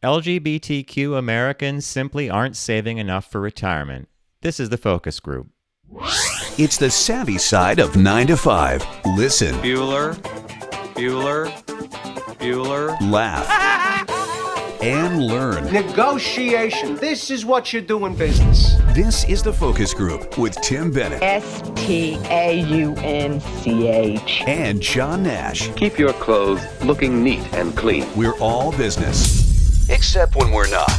LGBTQ Americans simply aren't saving enough for retirement. This is the focus group. It's the savvy side of 9 to 5. Listen. Bueller. Laugh. And learn. Negotiation. This is what you do in business. This is the focus group with Tim Bennett. Staunch. And John Nash. Keep your clothes looking neat and clean. We're all business. Except when we're not.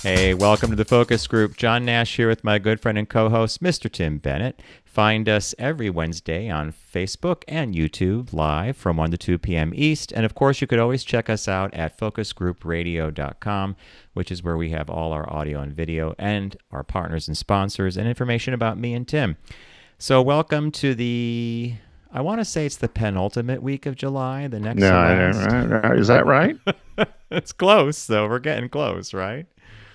Hey, welcome to the focus group. John Nash here with my good friend and co-host, Mr. Tim Bennett. Find us every Wednesday on Facebook and YouTube live from 1 to 2 p.m. East. And of course, you could always check us out at focusgroupradio.com, which is where we have all our audio and video and our partners and sponsors and information about me and Tim. So welcome to the, I want to say it's the penultimate week of July. The next Is that right? It's close, though. We're getting close, right?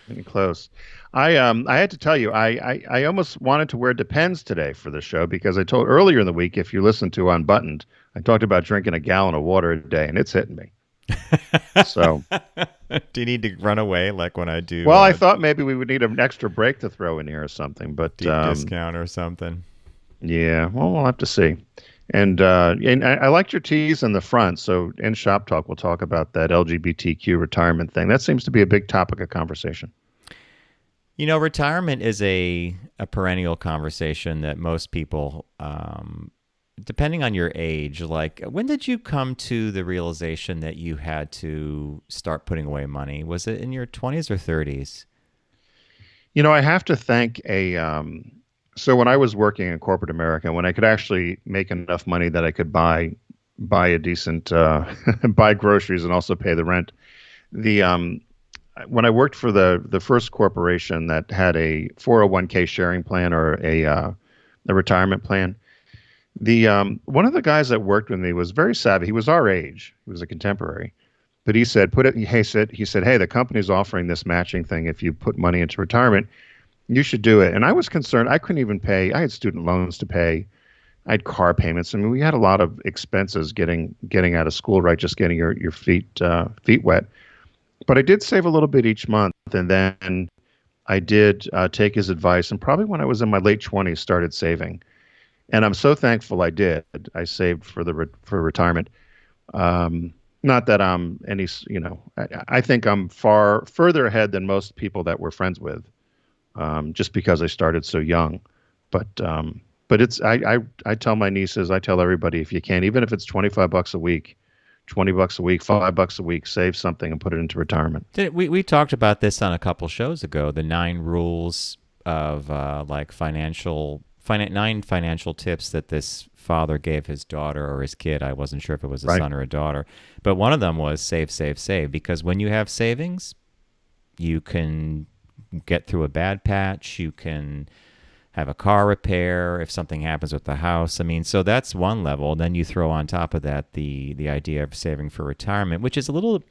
Getting close. I had to tell you, I almost wanted to wear Depends today for the show because I told earlier in the week, if you listen to Unbuttoned, I talked about drinking a gallon of water a day, and it's hitting me. So, do you need to run away like when I do? Well, I thought maybe we would need an extra break to throw in here or something, but deep discount or something. Yeah, well, we'll have to see. And I liked your tease in the front. So in Shop Talk, we'll talk about that LGBTQ retirement thing. That seems to be a big topic of conversation. You know, retirement is a perennial conversation that most people, depending on your age, like when did you come to the realization that you had to start putting away money? Was it in your 20s or 30s? You know, I have to thank so when I was working in corporate America, when I could actually make enough money that I could buy a decent, buy groceries and also pay the rent, when I worked for the first corporation that had a 401k sharing plan or a retirement plan, one of the guys that worked with me was very savvy. He was our age. He was a contemporary. But he said, he said, hey, the company's offering this matching thing if you put money into retirement. You should do it. And I was concerned. I couldn't even pay. I had student loans to pay. I had car payments. I mean, we had a lot of expenses getting out of school, right? Just getting your feet wet. But I did save a little bit each month. And then I did take his advice. And probably when I was in my late 20s, started saving. And I'm so thankful I did. I saved for retirement. Not that I'm any, I think I'm far further ahead than most people that we're friends with. Just because I started so young, but it's I tell my nieces, I tell everybody, if you can, even if it's $25 a week, $20 a week, $5 a week, save something and put it into retirement. We talked about this on a couple shows ago, the 9 rules of like 9 financial tips that this father gave his daughter or his kid. I wasn't sure if it was a son or a daughter, but one of them was save, because when you have savings, you can get through a bad patch, you can have a car repair if something happens with the house. I mean, so that's one level. Then you throw on top of that the idea of saving for retirement, which is a little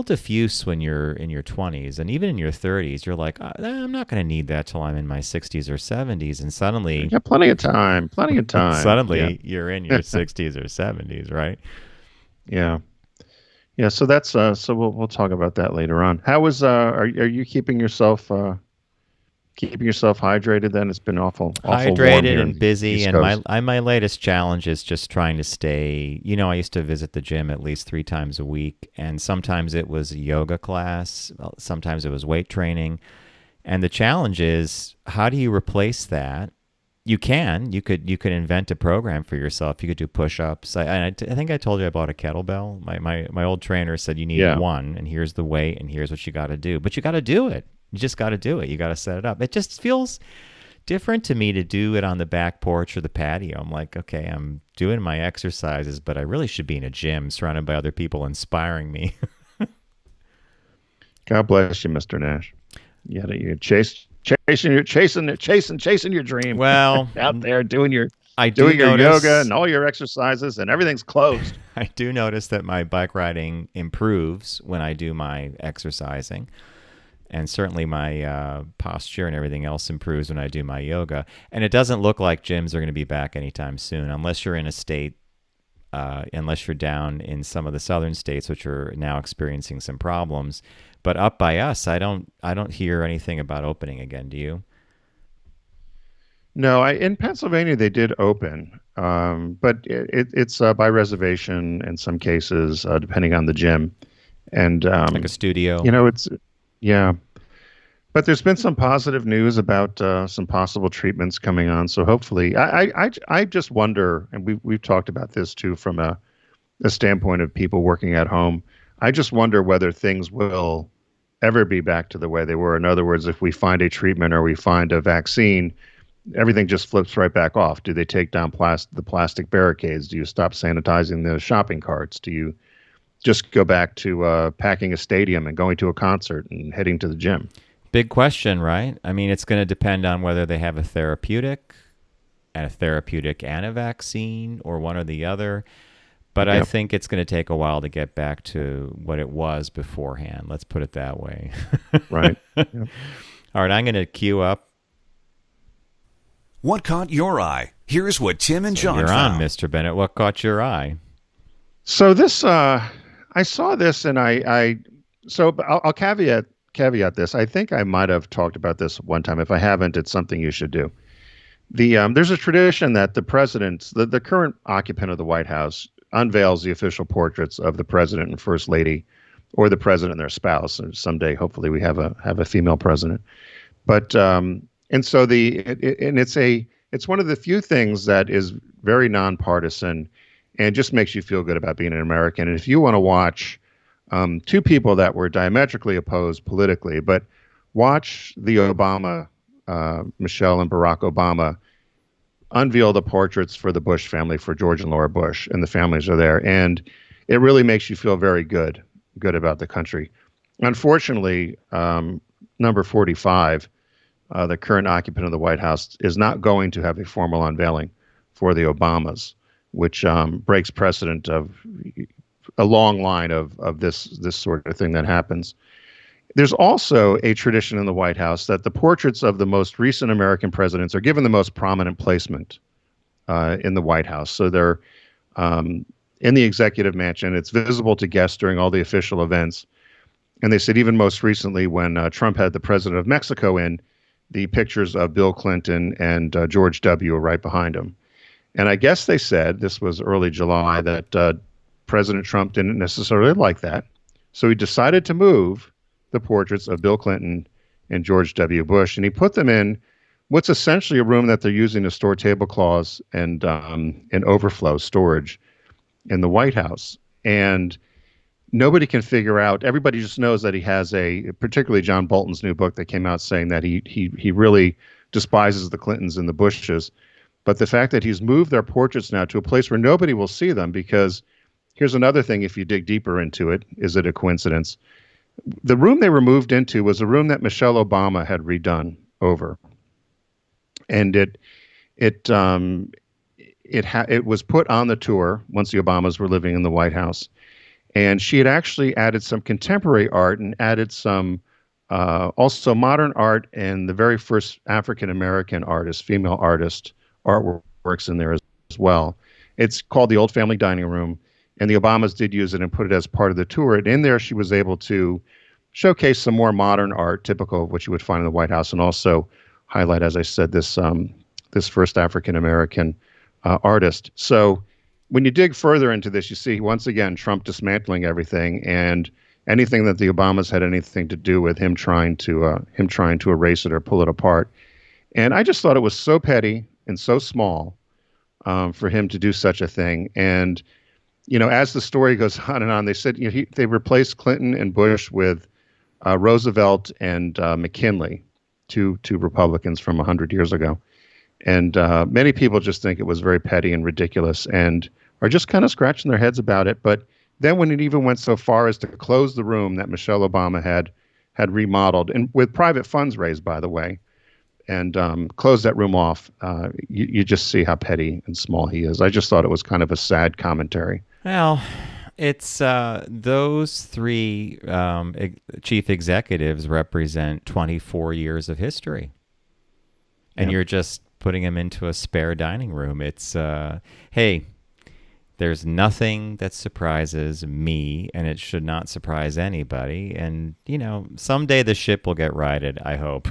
diffuse when you're in your 20s, and even in your 30s, you're like, I'm not going to need that till I'm in my 60s or 70s, and suddenly you got plenty of time. Suddenly, you're in your 60s or 70s, right? Yeah. Yeah, so that's so we'll talk about that later on. How was are you keeping yourself hydrated then? It's been awful hydrated and busy, and my latest challenge is just trying to stay, I used to visit the gym at least 3 times a week, and sometimes it was a yoga class, sometimes it was weight training. And the challenge is, how do you replace that? You could invent a program for yourself. You could do push-ups. I think I told you I bought a kettlebell. My old trainer said you need one, and here's the weight, and here's what you got to do. But you got to do it. You just got to do it. You got to set it up. It just feels different to me to do it on the back porch or the patio. I'm like, okay, I'm doing my exercises, but I really should be in a gym surrounded by other people inspiring me. God bless you, Mr. Nash. You chasing your dream. Well, out there doing your yoga and all your exercises, and everything's closed. I do notice that my bike riding improves when I do my exercising, and certainly my posture and everything else improves when I do my yoga. And it doesn't look like gyms are going to be back anytime soon, unless you're in a state unless you're down in some of the southern states, which are now experiencing some problems. But up by us, I don't hear anything about opening again. Do you? No, in Pennsylvania they did open, but it's by reservation in some cases, depending on the gym, and Like a studio. it's yeah. But there's been some positive news about some possible treatments coming on. So hopefully, I just wonder, and we've talked about this too from a standpoint of people working at home. I just wonder whether things will ever be back to the way they were. In other words, if we find a treatment or we find a vaccine, everything just flips right back off. Do they take down the plastic barricades? Do you stop sanitizing the shopping carts? Do you just go back to packing a stadium and going to a concert and heading to the gym? Big question, right? I mean, it's going to depend on whether they have a therapeutic and a vaccine, or one or the other. But I think it's going to take a while to get back to what it was beforehand. Let's put it that way. Right. Yep. All right, I'm going to queue up. What caught your eye? Here's what Tim and John You're found. on, Mr. Bennett. What caught your eye? So this, I saw this, and I'll caveat this. I think I might have talked about this one time. If I haven't, it's something you should do. There's a tradition that the president, the current occupant of the White House, unveils the official portraits of the president and first lady, or the president and their spouse. And someday, hopefully, we have a female president. But and so it's one of the few things that is very nonpartisan and just makes you feel good about being an American. And if you want to watch two people that were diametrically opposed politically, but watch the Obama, Michelle and Barack Obama, unveil the portraits for the Bush family, for George and Laura Bush, and the families are there. And it really makes you feel very good about the country. Unfortunately, number 45, the current occupant of the White House, is not going to have a formal unveiling for the Obamas, which breaks precedent of a long line of this sort of thing that happens. There's also a tradition in the White House that the portraits of the most recent American presidents are given the most prominent placement in the White House. So they're in the executive mansion. It's visible to guests during all the official events. And they said even most recently when Trump had the president of Mexico in, the pictures of Bill Clinton and George W. were right behind him. And I guess they said, this was early July, that President Trump didn't necessarily like that. So he decided to move the portraits of Bill Clinton and George W. Bush, and he put them in what's essentially a room that they're using to store tablecloths and overflow storage in the White House. And nobody can figure out, everybody just knows that he has particularly John Bolton's new book that came out saying that he really despises the Clintons and the Bushes. But the fact that he's moved their portraits now to a place where nobody will see them, because here's another thing, if you dig deeper into it, is it a coincidence? The room they were moved into was a room that Michelle Obama had redone over. And it was put on the tour once the Obamas were living in the White House. And she had actually added some contemporary art and added some also modern art, and the very first African-American artist, female artist, artworks in there as well. It's called the Old Family Dining Room, and the Obamas did use it and put it as part of the tour. And in there, she was able to showcase some more modern art, typical of what you would find in the White House, and also highlight, as I said, this first African-American artist. So when you dig further into this, you see, once again, Trump dismantling everything, and anything that the Obamas had anything to do with him trying to erase it or pull it apart. And I just thought it was so petty and so small for him to do such a thing. And, you know, as the story goes on and on, they said they replaced Clinton and Bush with Roosevelt and McKinley, two Republicans from 100 years ago. And many people just think it was very petty and ridiculous and are just kind of scratching their heads about it. But then when it even went so far as to close the room that Michelle Obama had remodeled, and with private funds raised, by the way, and close that room off, you just see how petty and small he is. I just thought it was kind of a sad commentary. Well, it's those three chief executives represent 24 years of history. And you're just putting them into a spare dining room. It's, hey, There's nothing that surprises me, and it should not surprise anybody. And, someday the ship will get righted, I hope.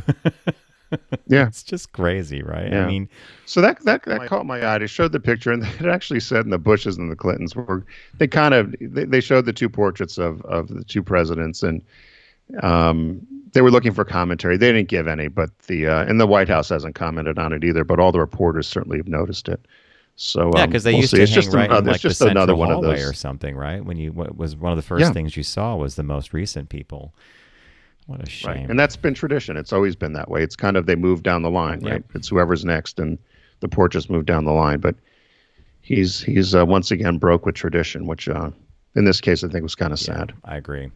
Yeah. It's just crazy, right? Yeah. I mean, so that caught my eye. They showed the picture, and it actually said in the Bushes and the Clintons were they showed the two portraits of the two presidents, and they were looking for commentary. They didn't give any, but and the White House hasn't commented on it either. But all the reporters certainly have noticed it. So yeah, because they we'll used see. to It's hang just right in it's like the just another central one of hallway those. or something, right? What was one of the first things you saw was the most recent people. What a shame. Right. And that's been tradition. It's always been that way. It's kind of they move down the line, right? It's whoever's next, and the portraits move down the line. But he's once again broke with tradition, which in this case I think was kind of sad. I agree.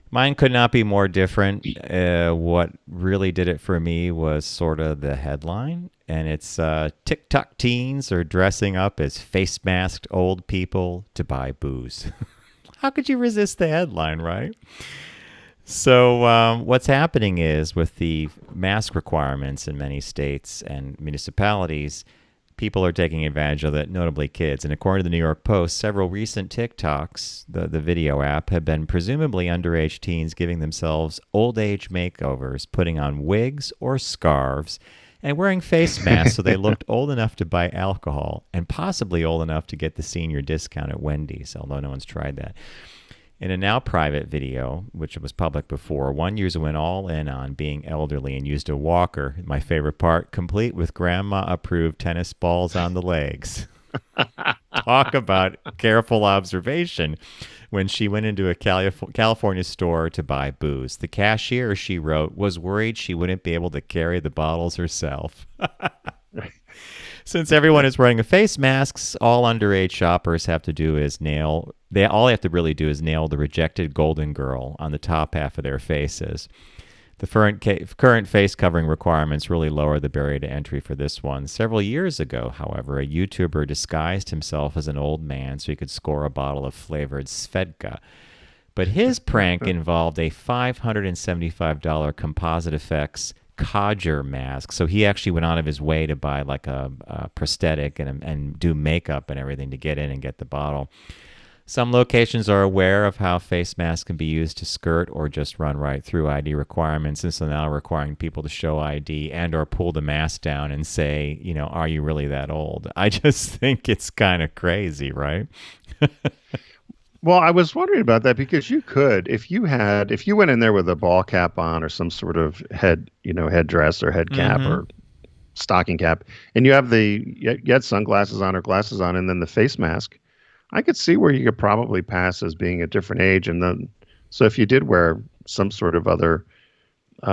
Mine could not be more different. What really did it for me was sort of the headline, and it's TikTok teens are dressing up as face masked old people to buy booze. How could you resist the headline, right? So what's happening is with the mask requirements in many states and municipalities, people are taking advantage of it, notably kids. And according to the New York Post, several recent TikToks, the video app, have been presumably underage teens giving themselves old age makeovers, putting on wigs or scarves, and wearing face masks so they looked old enough to buy alcohol and possibly old enough to get the senior discount at Wendy's, although no one's tried that. In a now private video, which was public before, one user went all in on being elderly and used a walker, my favorite part, complete with grandma-approved tennis balls on the legs. Talk about careful observation. When she went into a California store to buy booze, the cashier, she wrote, was worried she wouldn't be able to carry the bottles herself. Since everyone is wearing a face masks, all underage shoppers have to do is nail the rejected golden girl on the top half of their faces. The current face covering requirements really lower the barrier to entry for this one. Several years ago, however, a YouTuber disguised himself as an old man so he could score a bottle of flavored Svedka. But his prank involved a $575 composite effects codger mask. So he actually went out of his way to buy like a prosthetic and do makeup and everything to get in and get the bottle. Some locations are aware of how face masks can be used to skirt or just run right through ID requirements, and so now requiring people to show ID and or pull the mask down and say, are you really that old? I just think it's kind of crazy, right? Well, I was wondering about that because you could, if you went in there with a ball cap on or some sort of headdress or head cap or stocking cap, and you had sunglasses on or glasses on, and then the face mask, I could see where you could probably pass as being a different age. And then, so if you did wear some sort of other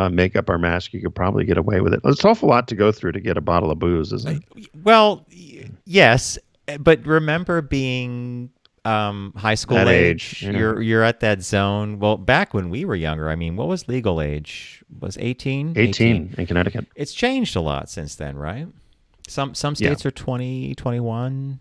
makeup or mask, you could probably get away with it. It's an awful lot to go through to get a bottle of booze, isn't it? Well, yes, but remember being high school that age. Yeah. You're at that zone. Well, back when we were younger, I mean, what was legal age? Was 18? 18 in Connecticut. It's changed a lot since then, right? Some states are 20, 21.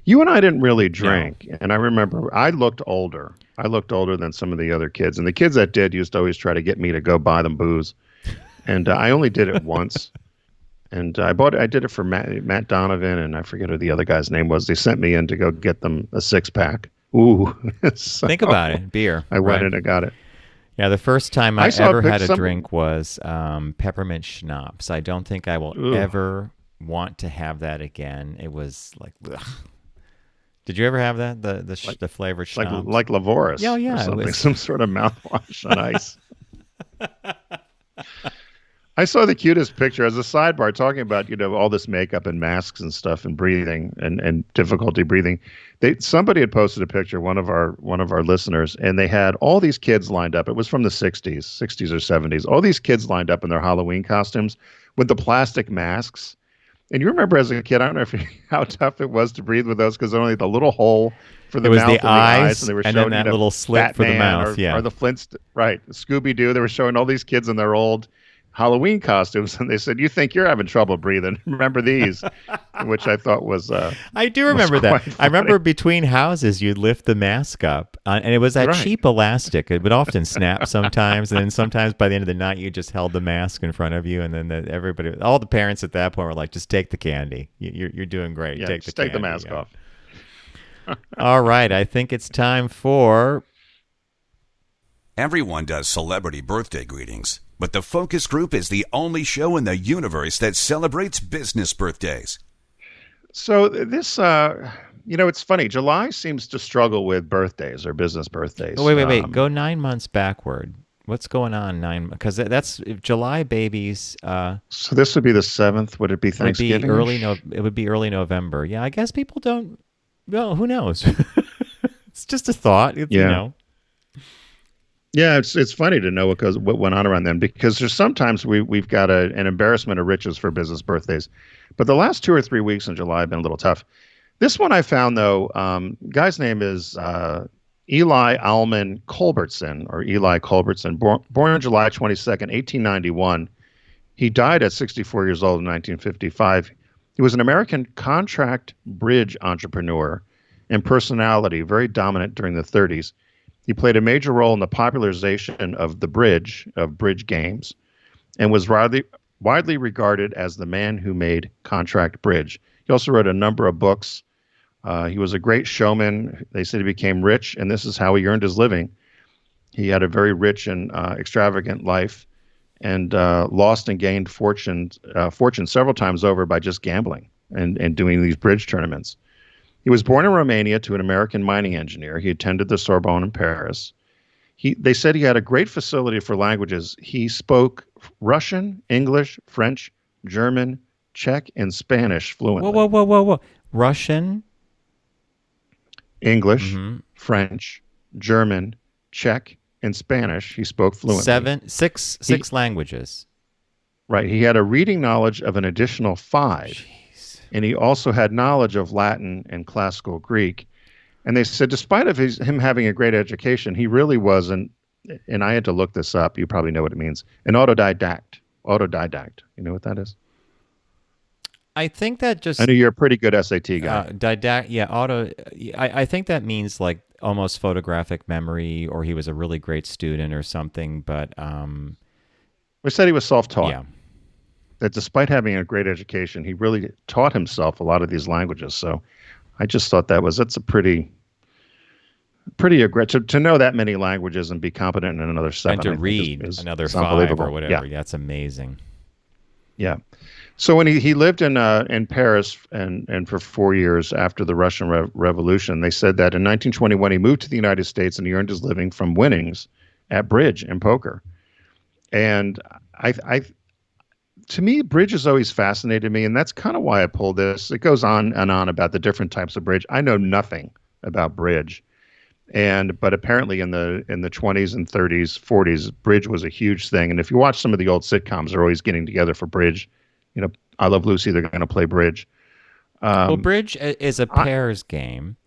You and I didn't really drink, and I remember I looked older. I looked older than some of the other kids, and the kids that did used to always try to get me to go buy them booze, and I only did it once. And I did it for Matt Donovan, and I forget who the other guy's name was. They sent me in to go get them a 6-pack. Ooh, so think about it, beer. I went in and got it. Yeah, the first time I ever had a drink was peppermint schnapps. I don't think I will ever want to have that again. It was like, ugh. Did you ever have that? The flavored schnapps? Like Lavoris. Yeah. Or something, some sort of mouthwash on ice. I saw the cutest picture as a sidebar talking about, all this makeup and masks and stuff and breathing and difficulty breathing. Somebody had posted a picture, one of our listeners, and they had all these kids lined up. It was from the 60s or 70s. All these kids lined up in their Halloween costumes with the plastic masks. And you remember as a kid, I don't know how tough it was to breathe with those because only the little hole for the mouth and the eyes, and they were showing that little slit for the mouth, or the Flintstones, right? Scooby-Doo. They were showing all these kids in their old Halloween costumes, and they said, "You think you're having trouble breathing? Remember these?" Which I thought was. I do remember that. I remember between houses, you'd lift the mask up, and it was that cheap elastic. It would often snap sometimes, and then sometimes by the end of the night, you just held the mask in front of you, and then all the parents at that point were like, "Just take the candy. You're doing great. Yeah, take take the candy, mask off." All right, I think it's time for... Everyone does celebrity birthday greetings, but the Focus Group is the only show in the universe that celebrates business birthdays. So this, it's funny. July seems to struggle with birthdays or business birthdays. Oh, wait. Go 9 months backward. What's going on? Because that's July babies. So this would be the 7th. Would it be Thanksgiving? It would be early November. Yeah, I guess people don't. Well, who knows? It's just a thought. Yeah, it's funny to know what went on around then, because there's sometimes we've got an embarrassment of riches for business birthdays, but the last 2 or 3 weeks in July have been a little tough. This one I found though, guy's name is Ely Culbertson, or Ely Culbertson, born July 22nd, 1891. He died at 64 years old in 1955. He was an American contract bridge entrepreneur and personality, very dominant during the 30s. He played a major role in the popularization of bridge games, and was widely regarded as the man who made contract bridge. He also wrote a number of books. He was a great showman. They said he became rich, and this is how he earned his living. He had a very rich and extravagant life, and lost and gained fortune several times over by just gambling and doing these bridge tournaments. He was born in Romania to an American mining engineer. He attended the Sorbonne in Paris. They said he had a great facility for languages. He spoke Russian, English, French, German, Czech, and Spanish fluently. Whoa. Russian, English, French, German, Czech, and Spanish. He spoke fluently. Six languages. Right. He had a reading knowledge of an additional 5. Jeez. And he also had knowledge of Latin and classical Greek. And they said, despite of him having a great education, he really wasn't, and I had to look this up, you probably know what it means, an autodidact. You know what that is? I think that just... I know you're a pretty good SAT guy. I think that means like almost photographic memory, or he was a really great student or something, but... We said he was self-taught. Yeah. That despite having a great education, he really taught himself a lot of these languages. So I just thought that's a pretty aggressive to know that many languages and be competent in another 7. And to read another 5 or whatever. Yeah. That's amazing. Yeah. So when he lived in Paris and for 4 years after the Russian Revolution, they said that in 1921 he moved to the United States and he earned his living from winnings at bridge and poker. And to me, bridge has always fascinated me, and that's kind of why I pulled this. It goes on and on about the different types of bridge. I know nothing about bridge, but apparently in the 20s and 30s, 40s, bridge was a huge thing. And if you watch some of the old sitcoms, they're always getting together for bridge. I Love Lucy, they're going to play bridge. Well, bridge is a pairs game.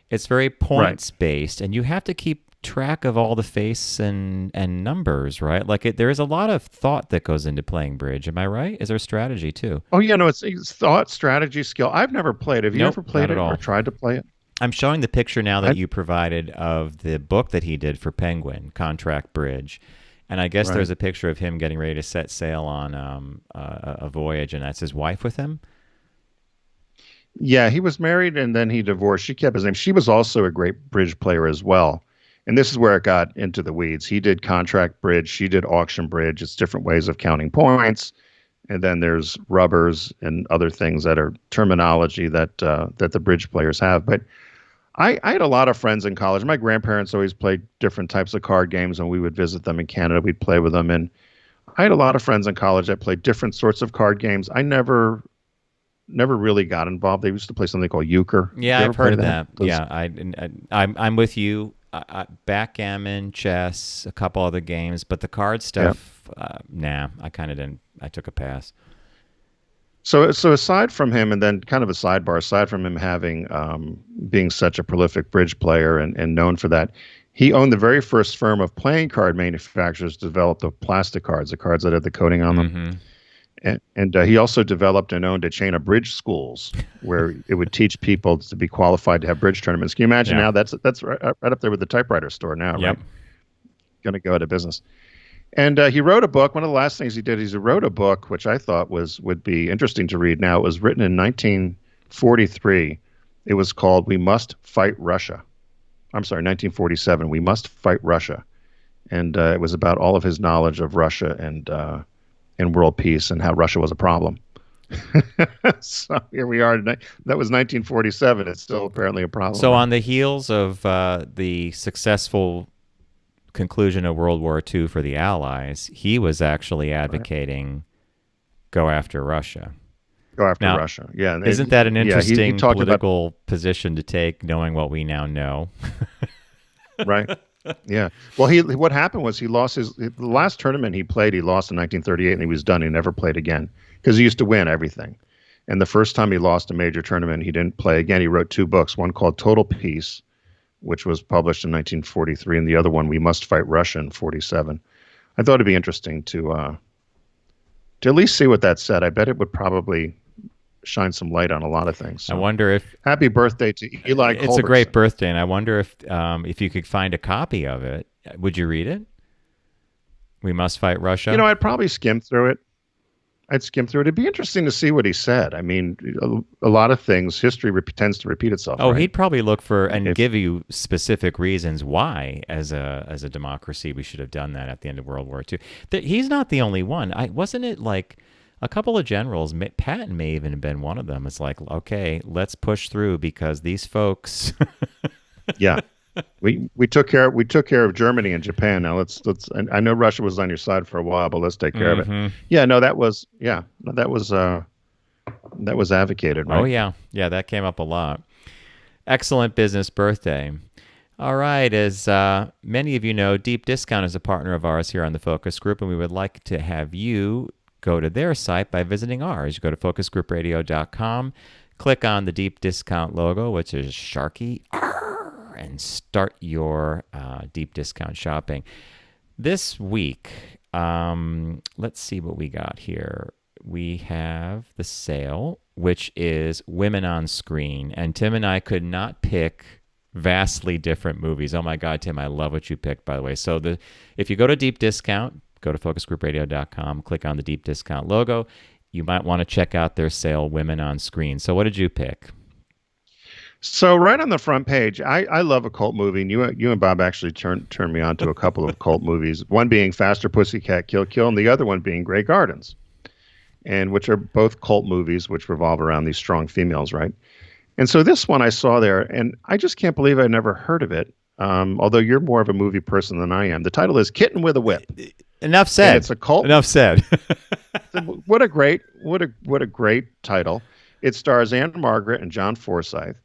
It's very points based, and you have to keep track of all the face and numbers, right? Like there is a lot of thought that goes into playing bridge. Am I right? Is there strategy too? Oh yeah, no, it's thought, strategy, skill. I've never played. Have you ever played it or tried to play it? I'm showing the picture now that you provided of the book that he did for Penguin, Contract Bridge. And I guess there's a picture of him getting ready to set sail on a voyage, and that's his wife with him. Yeah, he was married and then he divorced. She kept his name. She was also a great bridge player as well. And this is where it got into the weeds. He did contract bridge. She did auction bridge. It's different ways of counting points. And then there's rubbers and other things that are terminology that the bridge players have. But I had a lot of friends in college. My grandparents always played different types of card games, and we would visit them in Canada. We'd play with them. And I had a lot of friends in college that played different sorts of card games. I never really got involved. They used to play something called euchre. Yeah, I've heard of that. Yeah, I'm with you. Backgammon, chess, a couple other games, but the card stuff, nah, I kind of didn't. I took a pass. So aside from him, and then kind of a sidebar, aside from him having being such a prolific bridge player and known for that, he owned the very first firm of playing card manufacturers to develop the plastic cards, the cards that had the coating on them. Mm-hmm. And he also developed and owned a chain of bridge schools where it would teach people to be qualified to have bridge tournaments. Can you imagine now? That's right up there with the typewriter store now, right? Going to go out of business. And he wrote a book. One of the last things he did is he wrote a book, which I thought would be interesting to read now. It was written in 1943, It was called "We Must Fight Russia." I'm sorry, 1947. "We Must Fight Russia," and it was about all of his knowledge of Russia and world peace and how Russia was a problem. So here we are. That was 1947. It's still apparently a problem. So Right? on the heels of the successful conclusion of World War II for the Allies, he was actually advocating go after Russia. Go after Now, Russia. Yeah. Isn't that an interesting he talked political position to take, knowing what we now know? Right. Yeah. Well, what happened was he lost the last tournament he played. He lost in 1938, and he was done. He never played again because he used to win everything. And the first time he lost a major tournament, he didn't play again. He wrote 2 books, one called Total Peace, which was published in 1943, and the other one, We Must Fight Russia, in 47. I thought it'd be interesting to at least see what that said. I bet it would probably shine some light on a lot of things. So, I wonder if happy birthday to Ely Culbertson. It's a great birthday, and I wonder if you could find a copy of it, would you read it? We Must Fight Russia. I'd probably skim through it. It'd be interesting to see what he said. I mean, a lot of things, history tends to repeat itself. Oh, right? He'd probably look for and give you specific reasons why, as a democracy, we should have done that at the end of World War II. He's not the only one. Wasn't it like a couple of generals? Patton may even have been one of them. It's like, okay, let's push through because these folks. Yeah. We took care of Germany and Japan. Now let's I know Russia was on your side for a while, but let's take care of it. Yeah, no, that was advocated, right? Oh yeah, that came up a lot. Excellent business birthday. All right, as many of you know, Deep Discount is a partner of ours here on the Focus Group, and we would like to have you go to their site by visiting ours. You go to focusgroupradio.com, click on the Deep Discount logo, which is Sharky, and start your deep discount shopping. This week, let's see what we got here. We have the sale, which is Women on Screen. And Tim and I could not pick vastly different movies. Oh my God, Tim, I love what you picked, by the way. So if you go to Deep Discount, go to focusgroupradio.com, click on the Deep Discount logo. You might want to check out their sale, Women on Screen. So what did you pick? So right on the front page, I love a cult movie, and you and Bob actually turned me on to a couple of cult movies, one being Faster Pussycat Kill Kill, and the other one being Grey Gardens, and which are both cult movies which revolve around these strong females, right? And so this one I saw there, and I just can't believe I never heard of it, although you're more of a movie person than I am. The title is Kitten with a Whip. Enough said. And it's a cult. Enough said. What a great title. It stars Anne Margaret and John Forsythe.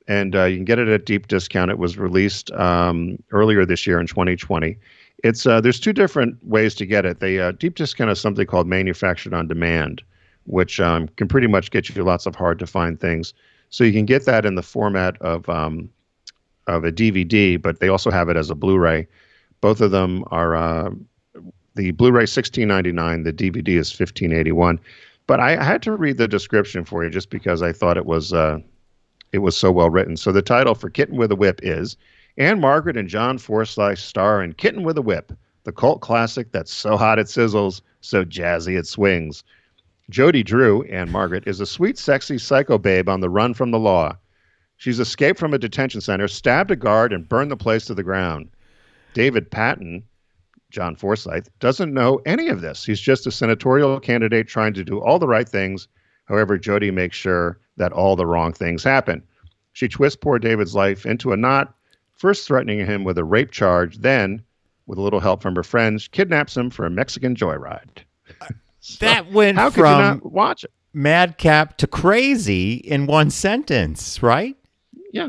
And you can get it at deep discount. It was released earlier this year in 2020. It's there's 2 different ways to get it. They deep discount is something called manufactured on demand, which can pretty much get you lots of hard to find things. So you can get that in the format of a DVD, but they also have it as a Blu-ray. Both of them are the Blu-ray $16.99, the DVD is $15.81. But I had to read the description for you just because I thought it was so well written. So the title for Kitten with a Whip is Anne Margaret and John Forsythe star in Kitten with a Whip, the cult classic that's so hot it sizzles, so jazzy it swings. Jody Drew, Anne Margaret, is a sweet, sexy psycho babe on the run from the law. She's escaped from a detention center, stabbed a guard, and burned the place to the ground. David Patton, John Forsythe, doesn't know any of this. He's just a senatorial candidate trying to do all the right things. However, Jody makes sure that all the wrong things happen. She twists poor David's life into a knot, first threatening him with a rape charge, then, with a little help from her friends, kidnaps him for a Mexican joyride. That went how from could you not watch it? madcap to crazy in one sentence, right? Yeah.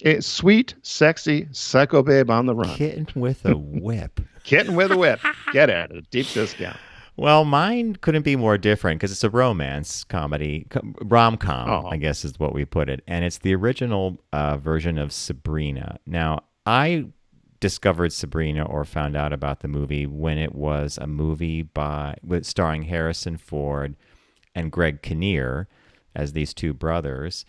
It's sweet, sexy, psycho babe on the run. Kitten with a whip. Kitten with a whip. Get it at a deep discount. Well, mine couldn't be more different because it's a romance comedy, rom-com, I guess is what we put it. And it's the original version of Sabrina. Now, I discovered Sabrina or found out about the movie when it was a movie starring Harrison Ford and Greg Kinnear as these 2 brothers.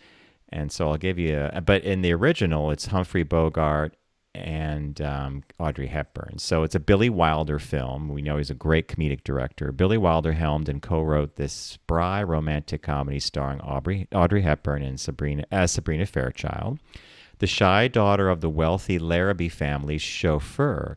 And so I'll give you but in the original, it's Humphrey Bogart and Audrey Hepburn. So it's a Billy Wilder film. We know he's a great comedic director. Billy Wilder helmed and co-wrote this spry romantic comedy starring Audrey Hepburn and Sabrina Fairchild, the shy daughter of the wealthy Larrabee family's chauffeur.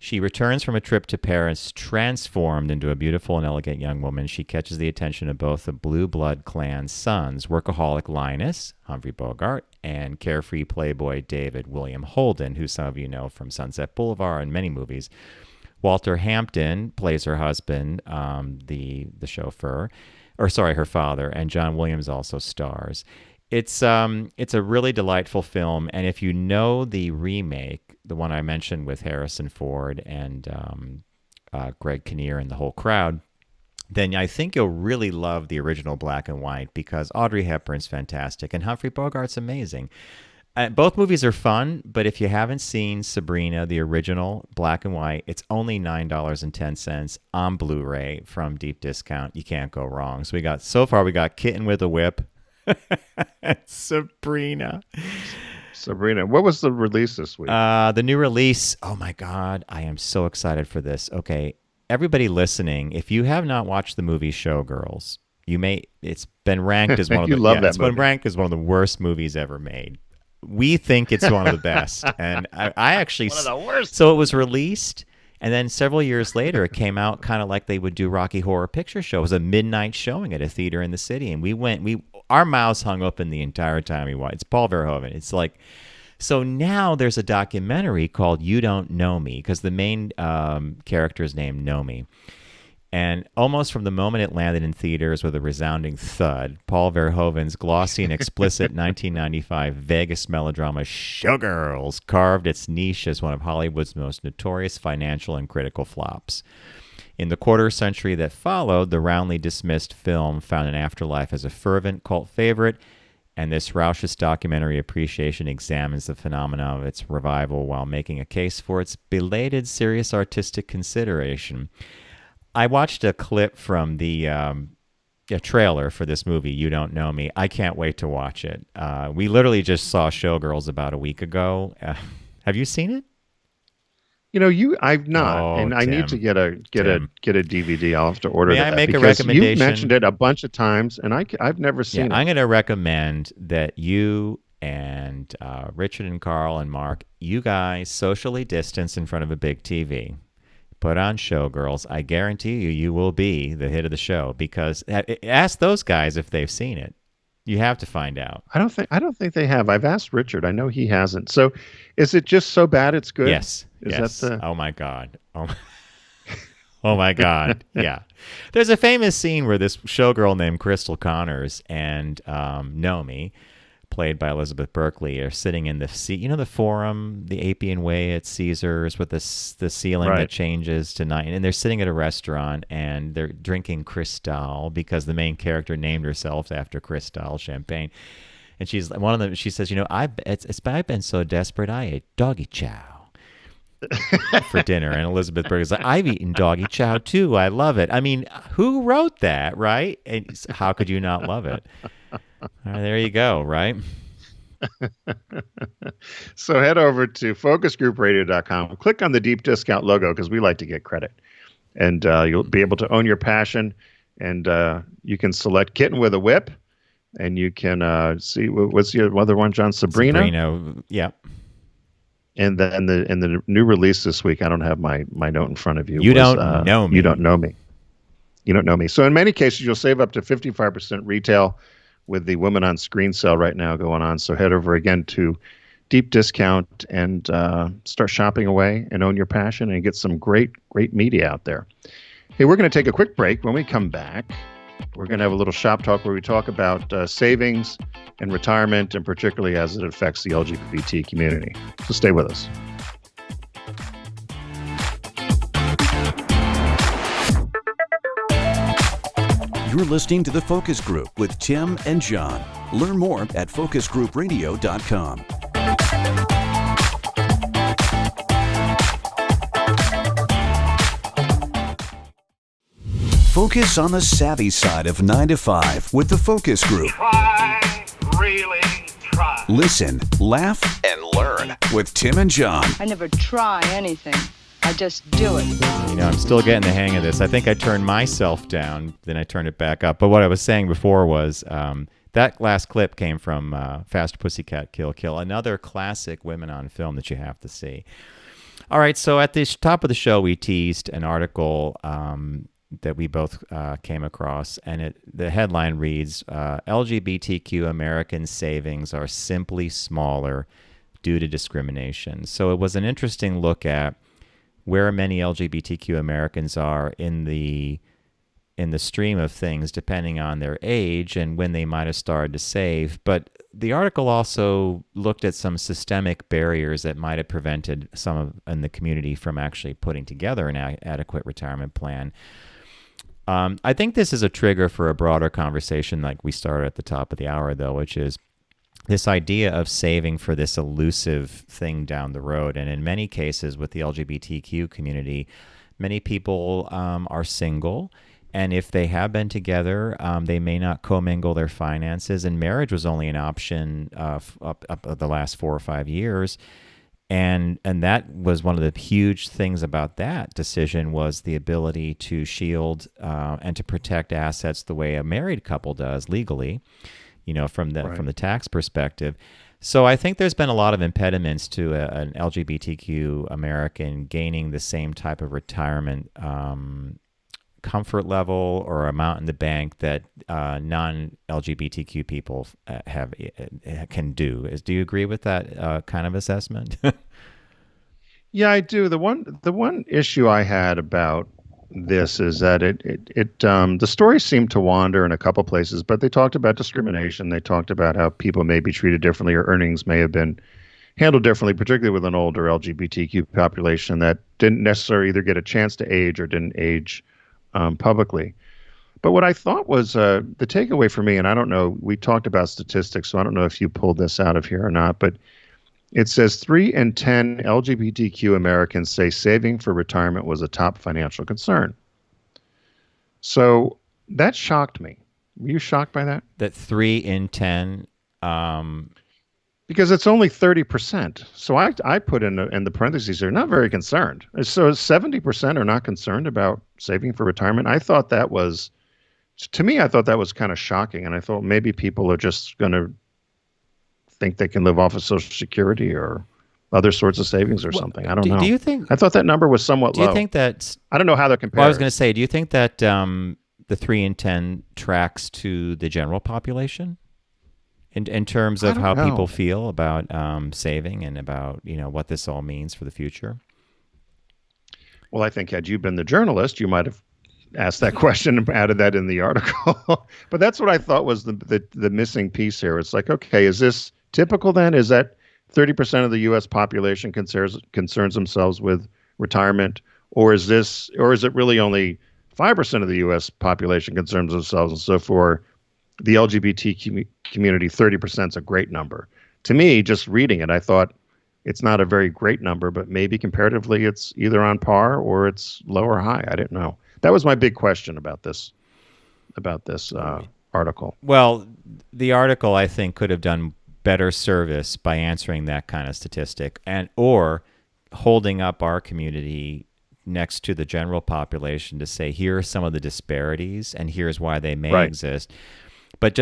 She returns from a trip to Paris transformed into a beautiful and elegant young woman. She catches the attention of both the Blue Blood clan's sons, workaholic Linus, Humphrey Bogart, and carefree playboy David William Holden, who some of you know from Sunset Boulevard and many movies. Walter Hampton plays her husband, the chauffeur, her father, and John Williams also stars. It's a really delightful film, and if you know the remake, the one I mentioned with Harrison Ford and Greg Kinnear and the whole crowd, then I think you'll really love the original black and white because Audrey Hepburn's fantastic and Humphrey Bogart's amazing. Both movies are fun, but if you haven't seen Sabrina, the original black and white, it's only $9.10 on Blu-ray from Deep Discount. You can't go wrong. So we got Kitten with a Whip. Sabrina. What was the release this week? The new release. Oh my God, I am so excited for this. Okay, everybody listening, if you have not watched the movie Showgirls, it's been ranked as one of been ranked as one of the worst movies ever made. We think it's one of the best, and I actually one of the worst. So it was released. And then several years later, it came out kind of like they would do Rocky Horror Picture Show. It was a midnight showing at a theater in the city. And our mouths hung open the entire time we watched. It's Paul Verhoeven. It's like, so now there's a documentary called You Don't Know Me, because the main character is named Nomi. And almost from the moment it landed in theaters with a resounding thud, Paul Verhoeven's glossy and explicit 1995 Vegas melodrama Showgirls carved its niche as one of Hollywood's most notorious financial and critical flops. In the quarter century that followed, the roundly dismissed film found an afterlife as a fervent cult favorite, and this Rauschist documentary appreciation examines the phenomena of its revival while making a case for its belated serious artistic consideration. I watched a clip from the trailer for this movie, You Don't Know Me. I can't wait to watch it. We literally just saw Showgirls about a week ago. Have you seen it? I've not, and I need to get a DVD. I'll have to order that. May I make a recommendation? You mentioned it a bunch of times, and I've never seen it. I'm going to recommend that you and Richard and Carl and Mark, you guys socially distance in front of a big TV. Put on Showgirls. I guarantee you will be the hit of the show, because ask those guys if they've seen it. You have to find out. I don't think they have. I've asked Richard. I know he hasn't. So, is it just so bad it's good? Yes. Oh my God. Oh my God. Yeah. There's a famous scene where this showgirl named Crystal Connors and Nomi, played by Elizabeth Berkley, are sitting in the the forum, the Appian Way at Caesars, with the ceiling that changes to night, and they're sitting at a restaurant and they're drinking Cristal because the main character named herself after Cristal champagne. And she says, I've been so desperate I ate doggy chow for dinner. And Elizabeth Berkley's like, I've eaten doggy chow too. I love it. I mean, who wrote that, right? And how could you not love it? There you go, right? So head over to focusgroupradio.com. Click on the Deep Discount logo, because we like to get credit. And you'll be able to own your passion. And you can select Kitten with a Whip. And you can see, what's your other one, John? Sabrina, yeah. And then in the new release this week, I don't have my note in front of you. You don't know me. You don't know me. You don't know me. So in many cases, you'll save up to 55% retail with the Women on Screen sale right now going on. So head over again to Deep Discount and start shopping away and own your passion and get some great media out there. Hey, we're going to take a quick break. When we come back, we're going to have a little shop talk where we talk about savings and retirement, and particularly as it affects the LGBT community. So stay with us. You're listening to The Focus Group with Tim and John. Learn more at focusgroupradio.com. Focus on the savvy side of 9 to 5 with The Focus Group. Try, really try. Listen, laugh, and learn with Tim and John. I never try anything. I just do it. I'm still getting the hang of this. I think I turned myself down, then I turned it back up. But what I was saying before was that last clip came from Fast Pussycat Kill Kill, another classic women on film that you have to see. All right, so at the top of the show, we teased an article that we both came across, and the headline reads, LGBTQ American savings are simply smaller due to discrimination. So it was an interesting look at where many LGBTQ Americans are in the stream of things, depending on their age and when they might have started to save. But the article also looked at some systemic barriers that might have prevented some in the community from actually putting together an adequate retirement plan. I think this is a trigger for a broader conversation like we started at the top of the hour, though, which is this idea of saving for this elusive thing down the road. And in many cases with the LGBTQ community, many people are single. And if they have been together, they may not commingle their finances. And marriage was only an option up the last 4 or 5 years. And that was one of the huge things about that decision was the ability to shield and to protect assets the way a married couple does legally, from the tax perspective. So I think there's been a lot of impediments to an LGBTQ American gaining the same type of retirement comfort level or amount in the bank that non-LGBTQ people can do. Do you agree with that kind of assessment? Yeah, I do. The one issue I had about this is that the story seemed to wander in a couple places, but they talked about discrimination. They talked about how people may be treated differently or earnings may have been handled differently, particularly with an older LGBTQ population that didn't necessarily either get a chance to age or didn't age publicly. But what I thought was the takeaway for me, and I don't know, we talked about statistics, so I don't know if you pulled this out of here or not, but it says 3 in 10 LGBTQ Americans say saving for retirement was a top financial concern. So that shocked me. Were you shocked by that? That 3 in 10? Because it's only 30%. So I put in the parentheses here, not very concerned. So 70% are not concerned about saving for retirement. I thought that was kind of shocking. And I thought maybe people are just going to think they can live off of Social Security or other sorts of savings or something. I don't know. Do you think? I thought that number was somewhat low. Do you think that? I don't know how that compares. Well, I was going to say, do you think that the 3 in 10 tracks to the general population in terms of how people feel about saving and about what this all means for the future? Well, I think had you been the journalist, you might have asked that question and added that in the article. But that's what I thought was the missing piece here. It's like, okay, is this typical then? Is that 30% of the U.S. population concerns themselves with retirement, or is it really only 5% of the U.S. population concerns themselves? And so for the LGBT community, 30% is a great number. To me, just reading it, I thought it's not a very great number, but maybe comparatively it's either on par or it's low or high. I didn't know. That was my big question about this article. Well, the article, I think, could have done better service by answering that kind of statistic or holding up our community next to the general population to say, here are some of the disparities and here's why they may exist. But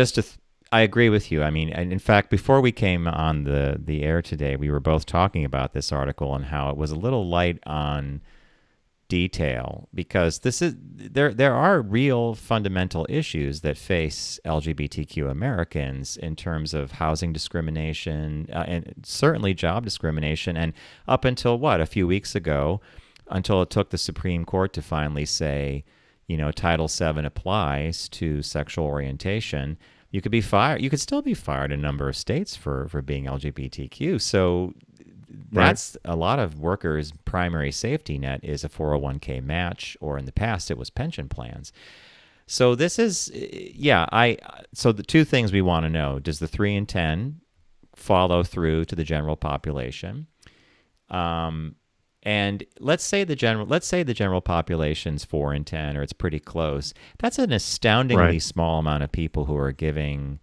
I agree with you. I mean, and in fact, before we came on the air today, we were both talking about this article and how it was a little light on detail, because there are real fundamental issues that face LGBTQ Americans in terms of housing discrimination and certainly job discrimination. And up until a few weeks ago, until it took the Supreme Court to finally say, Title VII applies to sexual orientation, you could be fired. You could still be fired in a number of states for being LGBTQ. So that's a lot of workers' primary safety net is a 401k match, or in the past it was pension plans. So this is, so the two things we want to know: does the 3 in 10 follow through to the general population? And let's say the general population's 4 in 10, or it's pretty close. That's an astoundingly small amount of people who are giving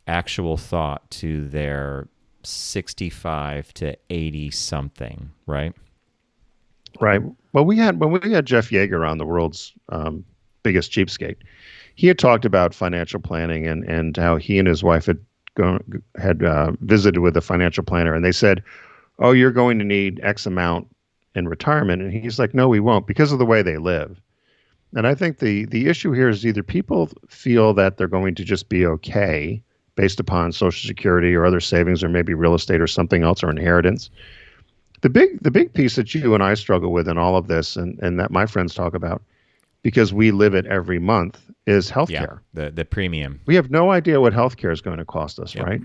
actual thought to their 65 to 80 something, right? Right. Well, when we had Jeff Yeager on, the world's biggest cheapskate, he had talked about financial planning and how he and his wife had visited with a financial planner, and they said, "Oh, you're going to need X amount in retirement," and he's like, "No, we won't," because of the way they live. And I think the issue here is either people feel that they're going to just be okay based upon Social Security or other savings or maybe real estate or something else or inheritance. The big piece that you and I struggle with in all of this, and that my friends talk about, because we live it every month, is healthcare. Yeah, the premium. We have no idea what healthcare is going to cost us, Yep. right? I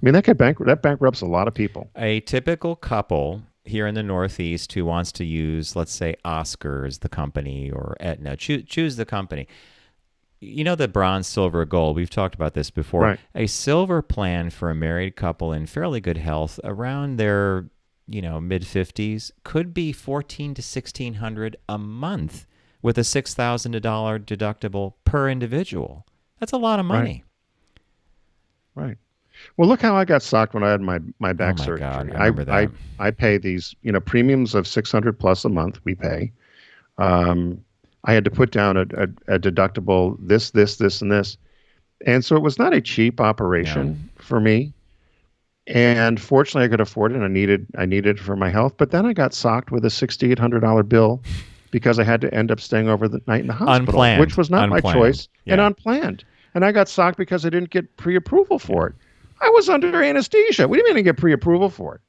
mean, that bankrupts a lot of people. A typical couple here in the Northeast who wants to use, let's say, Oscar as the company or Aetna, choose the company. You know, the bronze, silver, gold. We've talked about this before. Right. A silver plan for a married couple in fairly good health around their, mid 50s could be $1,400 to $1,600 a month with a $6,000 deductible per individual. That's a lot of money. Right. Well, look how I got socked when I had my back surgery. God, I remember that. I pay these, premiums of $600 plus a month. We pay. I had to put down a deductible, this, and this, and so it was not a cheap operation for me. And fortunately, I could afford it, and I needed it for my health. But then I got socked with a $6,800 bill because I had to end up staying over the night in the hospital, Unplanned. which was not my choice and unplanned. And I got socked because I didn't get pre-approval for it. I was under anesthesia. What do you mean I didn't get pre-approval for it?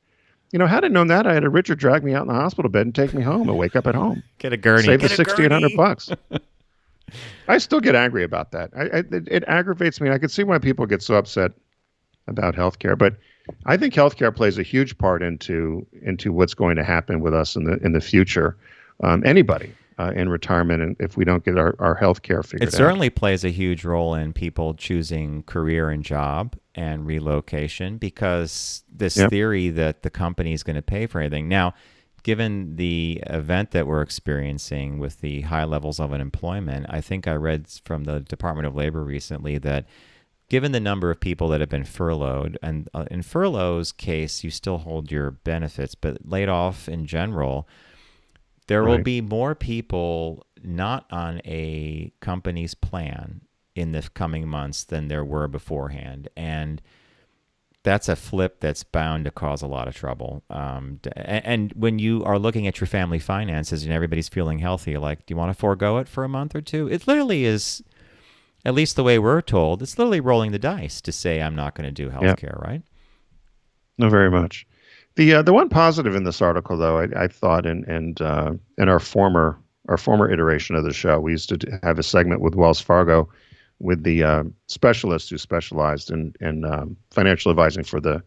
Had I known that, I had a Richard drag me out in the hospital bed and take me home and wake up at home. Get a gurney. Save the $6,800. I still get angry about that. It aggravates me. And I can see why people get so upset about healthcare, but I think healthcare plays a huge part into what's going to happen with us in the future. Anybody in retirement, and if we don't get our healthcare figured out. It certainly plays a huge role in people choosing career and job and relocation, because this theory that the company is going to pay for anything. Now, given the event that we're experiencing with the high levels of unemployment, I think I read from the Department of Labor recently that given the number of people that have been furloughed, and in furlough's case, you still hold your benefits, but laid off in general, there will be more people not on a company's plan in the coming months than there were beforehand. And that's a flip that's bound to cause a lot of trouble. And when you are looking at your family finances and everybody's feeling healthy, you're like, do you want to forego it for a month or two? It literally is, at least the way we're told, it's literally rolling the dice to say, I'm not going to do healthcare, right? No, very much. The one positive in this article, though, I thought, in our former iteration of the show, we used to have a segment with Wells Fargo with the specialists who specialized in financial advising for the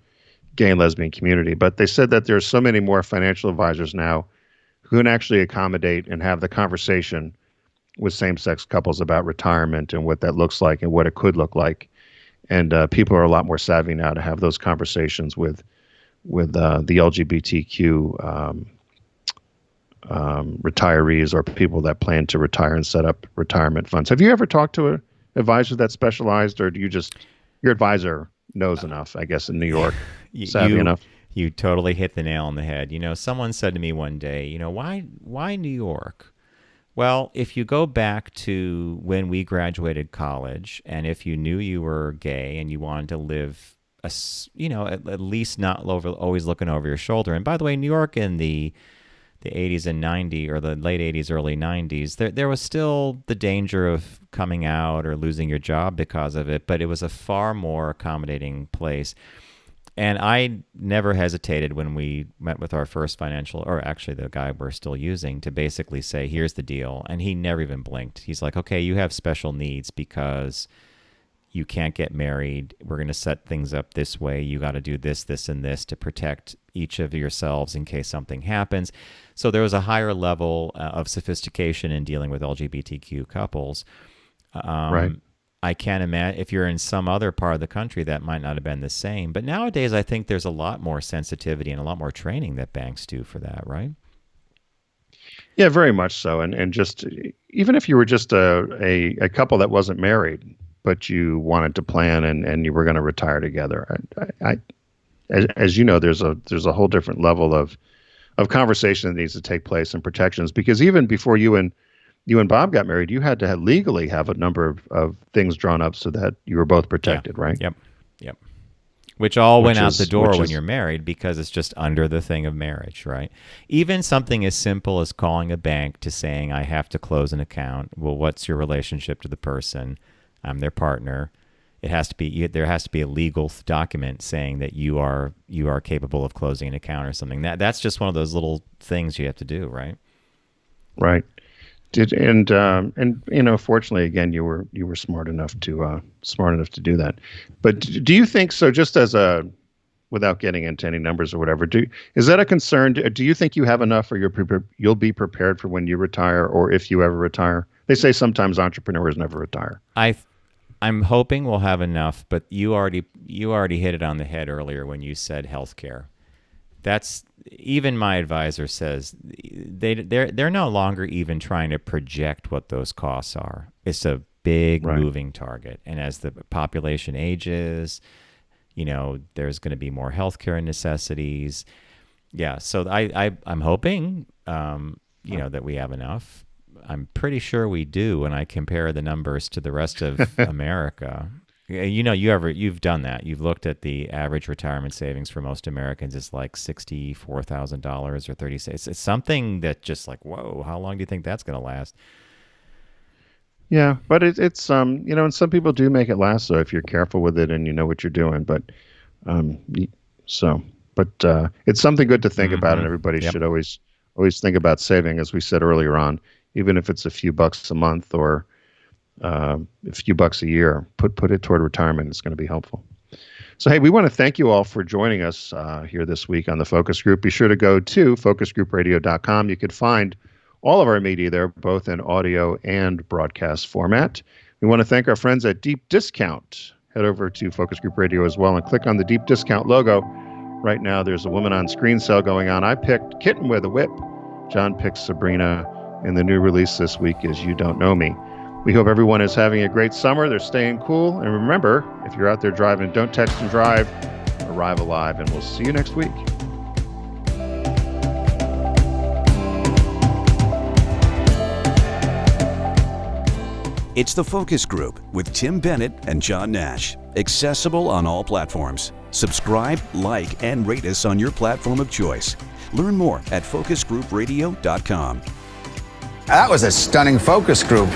gay and lesbian community. But they said that there's so many more financial advisors now who can actually accommodate and have the conversation with same-sex couples about retirement and what that looks like and what it could look like. And people are a lot more savvy now to have those conversations with the LGBTQ retirees or people that plan to retire and set up retirement funds. Have you ever talked to an advisor that specialized, or do you just, your advisor knows enough, I guess, in New York, savvy enough? You totally hit the nail on the head. Someone said to me one day, why New York? Well, if you go back to when we graduated college, and if you knew you were gay and you wanted to live, at least not always looking over your shoulder. And by the way, New York in the 80s and 90s, or the late 80s, early 90s, there was still the danger of coming out or losing your job because of it, but it was a far more accommodating place. And I never hesitated when we met with our first financial, or actually the guy we're still using, to basically say, here's the deal. And he never even blinked. He's like, okay, you have special needs because you can't get married. We're going to set things up this way. You got to do this, this, and this to protect each of yourselves in case something happens. So there was a higher level of sophistication in dealing with LGBTQ couples. Right. I can't imagine if you're in some other part of the country that might not have been the same. But nowadays, I think there's a lot more sensitivity and a lot more training that banks do for that, right? Yeah, very much so. And just even if you were just a couple that wasn't married, but you wanted to plan and you were going to retire together, as you know, there's a whole different level of conversation that needs to take place and protections, because even before you and Bob got married, you had to legally have a number of things drawn up so that you were both protected, right? Yep. Which went out the door when you're married, because it's just under the thing of marriage, right? Even something as simple as calling a bank to saying, I have to close an account. Well, what's your relationship to the person? I'm their partner. There has to be a legal document saying that you are capable of closing an account or something. That's just one of those little things you have to do, right? Right. Fortunately, again, you were smart enough to do that. But do you think so? Just without getting into any numbers or whatever, is that a concern? Do you think you have enough, or you'll be prepared for when you retire, or if you ever retire? They say sometimes entrepreneurs never retire. I'm hoping we'll have enough, but you already hit it on the head earlier when you said healthcare. That's, even my advisor says they're no longer even trying to project what those costs are. It's a big moving target, and as the population ages, there's going to be more healthcare necessities. Yeah, so I'm hoping that we have enough. I'm pretty sure we do when I compare the numbers to the rest of America. You've done that. You've looked at the average retirement savings for most Americans. It's like $64,000 or $36,000. It's something that just like, whoa, how long do you think that's going to last? Yeah, but it's and some people do make it last, so if you're careful with it and you know what you're doing. But it's something good to think about, and everybody should always think about saving, as we said earlier on. Even if it's a few bucks a month or a few bucks a year, put it toward retirement. It's going to be helpful. So, hey, we want to thank you all for joining us here this week on the Focus Group. Be sure to go to focusgroupradio.com. You could find all of our media there, both in audio and broadcast format. We want to thank our friends at Deep Discount. Head over to Focus Group Radio as well and click on the Deep Discount logo. Right now, there's a woman on screen sale going on. I picked Kitten with a Whip. John picked Sabrina. And the new release this week is You Don't Know Me. We hope everyone is having a great summer. They're staying cool. And remember, if you're out there driving, don't text and drive. Arrive alive. And we'll see you next week. It's The Focus Group with Tim Bennett and John Nash. Accessible on all platforms. Subscribe, like, and rate us on your platform of choice. Learn more at focusgroupradio.com. That was a stunning focus group.